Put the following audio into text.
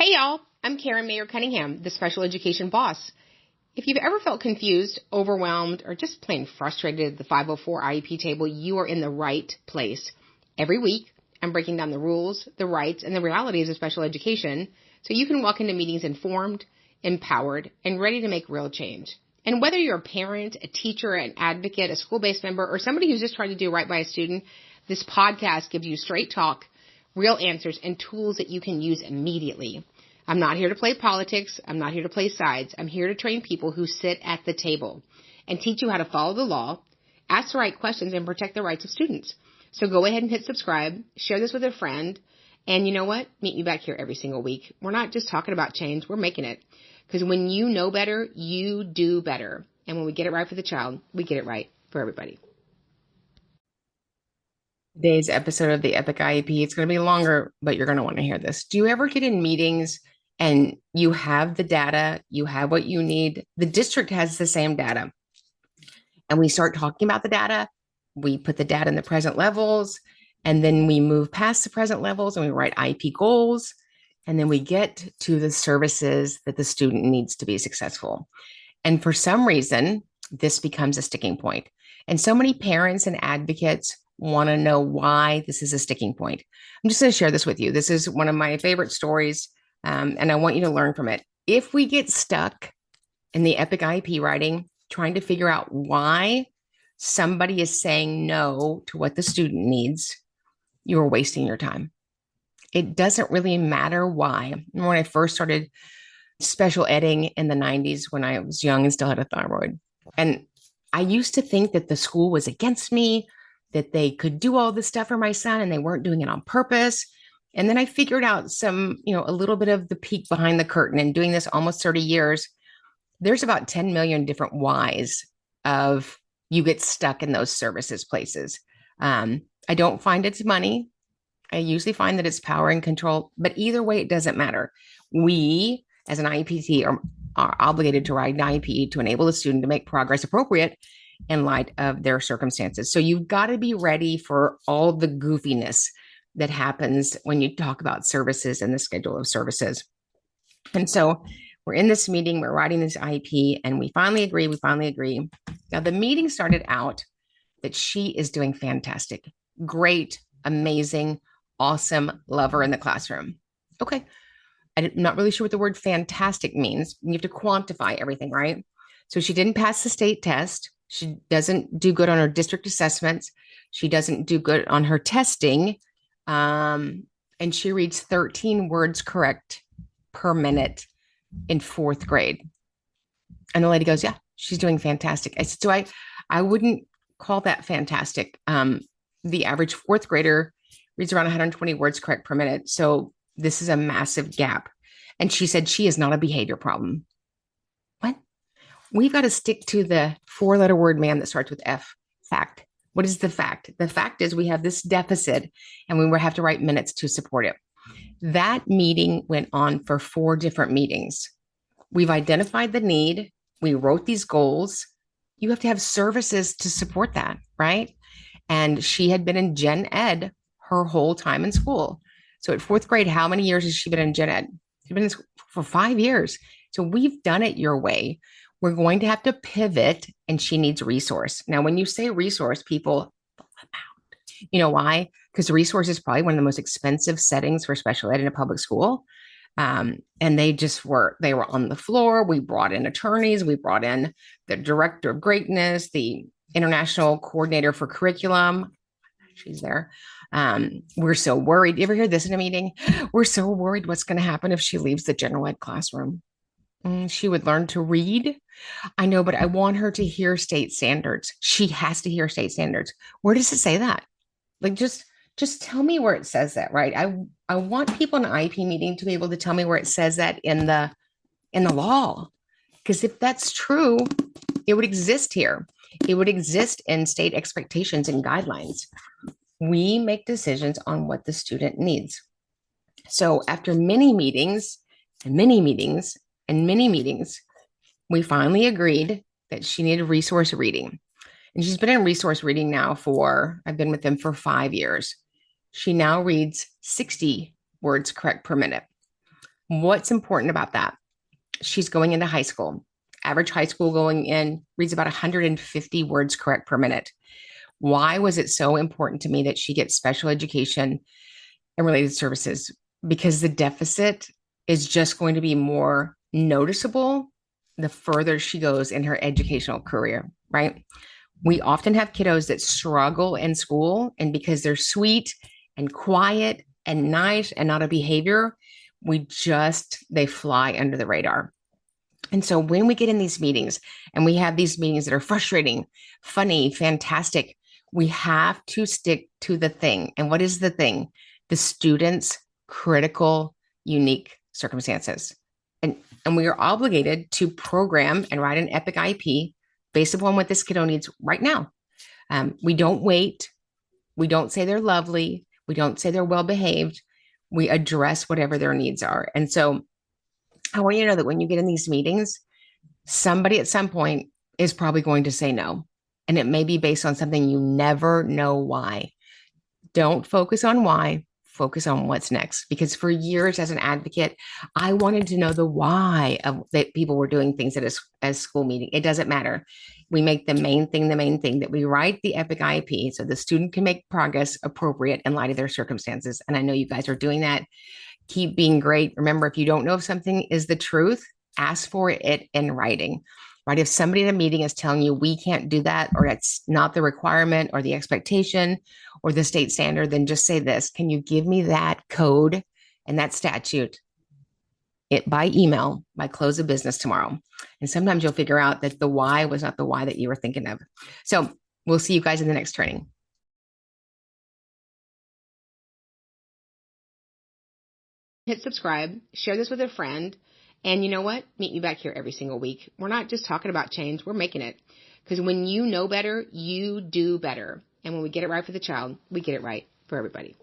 Hey y'all, I'm Karen Mayer Cunningham, the special education boss. If you've ever felt confused, overwhelmed, or just plain frustrated at the 504 IEP table, you are in the right place. Every week, I'm breaking down the rules, the rights, and the realities of special education so you can walk into meetings informed, empowered, and ready to make real change. And whether you're a parent, a teacher, an advocate, a school-based member, or somebody who's just trying to do right by a student, this podcast gives you straight talk, real answers, and tools that you can use immediately. I'm not here to play politics. I'm not here to play sides. I'm here to train people who sit at the table and teach you how to follow the law, ask the right questions, and protect the rights of students. So go ahead and hit subscribe, share this with a friend, and you know what? Meet me back here every single week. We're not just talking about change. We're making it. Because when you know better, you do better. And when we get it right for the child, we get it right for everybody. Today's episode of the Epic IEP, it's going to be longer, but you're going to want to hear this. Do you ever get in meetings and you have the data, you have what you need? The district has the same data. And we start talking about the data. We put the data in the present levels, and then we move past the present levels and we write IEP goals. And then we get to the services that the student needs to be successful. And for some reason, this becomes a sticking point. And so many parents and advocates want to know why this is a sticking point. I'm just going to share this with you. This is one of my favorite stories, and I want you to learn from it. If we get stuck in the Epic IEP writing, trying to figure out why somebody is saying no to what the student needs, you are wasting your time. It doesn't really matter why. When I first started special eding in the 90s, when I was young and still had a thyroid, and I used to think that the school was against me, that they could do all this stuff for my son and they weren't doing it on purpose. And then I figured out a little bit of the peek behind the curtain, and doing this almost 30 years, there's about 10 million different whys of you get stuck in those services places. I don't find it's money. I usually find that it's power and control, but either way, it doesn't matter. We, as an IEP, are obligated to write an IEP to enable the student to make progress appropriate in light of their circumstances. So you've got to be ready for all the goofiness that happens when you talk about services and the schedule of services. And so we're in this meeting, we're writing this IEP, and we finally agree. Now, the meeting started out that she is doing fantastic, great, amazing, awesome, love her in the classroom. Okay. I'm not really sure what the word fantastic means. You have to quantify everything, right? So she didn't pass the state test. She doesn't do good on her district assessments. She doesn't do good on her testing. And she reads 13 words correct per minute in fourth grade. And the lady goes, yeah, she's doing fantastic. I said, so I wouldn't call that fantastic. The average fourth grader reads around 120 words correct per minute. So this is a massive gap. And she said she is not a behavior problem. What? We've got to stick to the four-letter word, man, that starts with F. Fact. What is the fact? The fact is we have this deficit and we have to write minutes to support it. That meeting went on for 4 different meetings. We've identified the need. We wrote these goals. You have to have services to support that, right? And she had been in gen ed her whole time in school. So at 4th grade, how many years has she been in gen ed? She's been in school for 5 years. So we've done it your way. We're going to have to pivot, and she needs resource. Now, when you say resource, people flip out. You know why? Because resource is probably one of the most expensive settings for special ed in a public school. And they were on the floor. We brought in attorneys. We brought in the director of greatness, the international coordinator for curriculum. She's there. We're so worried. You ever hear this in a meeting? We're so worried what's going to happen if she leaves the general ed classroom. She would learn to read. I know, but I want her to hear state standards. She has to hear state standards. Where does it say that? Like, just tell me where it says that, right? I want people in an IEP meeting to be able to tell me where it says that in the law. Because if that's true, it would exist here. It would exist in state expectations and guidelines. We make decisions on what the student needs. So after many meetings, we finally agreed that she needed resource reading. And she's been in resource reading now I've been with them for 5 years. She now reads 60 words correct per minute. What's important about that? She's going into high school. Average high school going in reads about 150 words correct per minute. Why was it so important to me that she gets special education and related services? Because the deficit is just going to be more noticeable the further she goes in her educational career, right? We often have kiddos that struggle in school, and because they're sweet and quiet and nice and not a behavior, they fly under the radar. And so when we get in these meetings and we have these meetings that are frustrating, funny, fantastic, we have to stick to the thing. And what is the thing? The student's critical, unique circumstances. And we are obligated to program and write an Epic IEP based upon what this kiddo needs right now. We don't wait. We don't say they're lovely. We don't say they're well behaved. We address whatever their needs are. And so I want you to know that when you get in these meetings, somebody at some point is probably going to say no. And it may be based on something you never know why. Don't focus on why, focus on what's next. Because for years as an advocate, I wanted to know the why of that people were doing things at a school meeting. It doesn't matter. We make the main thing, that we write the Epic IEP so the student can make progress appropriate in light of their circumstances. And I know you guys are doing that. Keep being great. Remember, if you don't know if something is the truth, ask for it in writing, right? If somebody in a meeting is telling you we can't do that, or it's not the requirement or the expectation or the state standard, then just say this: can you give me that code and that statute by email by close of business tomorrow? And sometimes you'll figure out that the why was not the why that you were thinking of. So we'll see you guys in the next training. Hit subscribe, share this with a friend, and you know what? Meet me back here every single week. We're not just talking about change, we're making it. Because when you know better, you do better. And when we get it right for the child, we get it right for everybody.